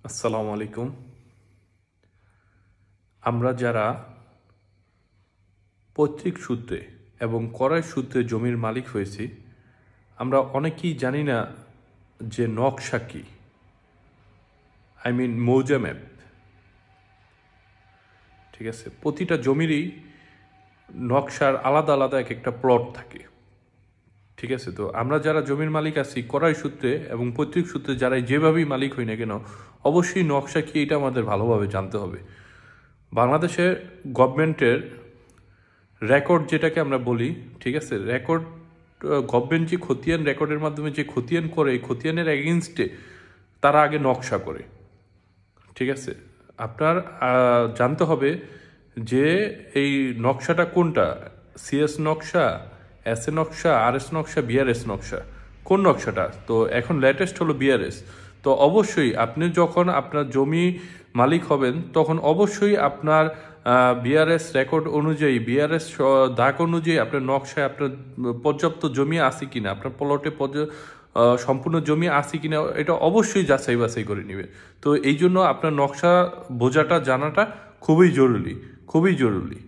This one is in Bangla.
আসসালামু আলাইকুম। আমরা যারা পৈতৃক সূত্রে এবং করার সূত্রে জমির মালিক হয়েছি, আমরা অনেকেই জানি না যে নকশা কি, মৌজা ম্যাপ। ঠিক আছে, প্রতিটা জমিরই নকশার আলাদা আলাদা এক একটা প্লট থাকে। ঠিক আছে, তো আমরা যারা জমির মালিক আছি করার সূত্রে এবং পৈতৃক সূত্রে যারা যেভাবেই মালিক হই না কেন, অবশ্যই নকশা কি এটা আমাদের ভালোভাবে জানতে হবে। বাংলাদেশের গভর্নমেন্টের রেকর্ড যেটাকে আমরা বলি, ঠিক আছে, রেকর্ড গভর্নমেন্ট যে খতিয়ান রেকর্ডের মাধ্যমে যে খতিয়ান করে, এই খতিয়ানের এগেনস্টে তারা আগে নকশা করে। ঠিক আছে, আপনার জানতে হবে যে এই নকশাটা কোনটা, সিএস নকশা, এস এ নকশা, আর এস নকশা, বিআরএস নকশা, কোন নকশাটা। তো এখন লেটেস্ট হলো বিআরএস। তো অবশ্যই আপনি যখন আপনার জমি মালিক হবেন তখন অবশ্যই আপনার বিআরএস রেকর্ড অনুযায়ী, বিআরএস দাগ অনুযায়ী আপনার নকশায় আপনার পর্যাপ্ত জমি আছে কিনা, আপনার প্লটে সম্পূর্ণ জমি আছে কিনা, এটা অবশ্যই যাচাই বাছাই করে নেবে। তো এই জন্য আপনার নকশা বোঝাটা জানাটা খুবই জরুরি, খুবই জরুরি।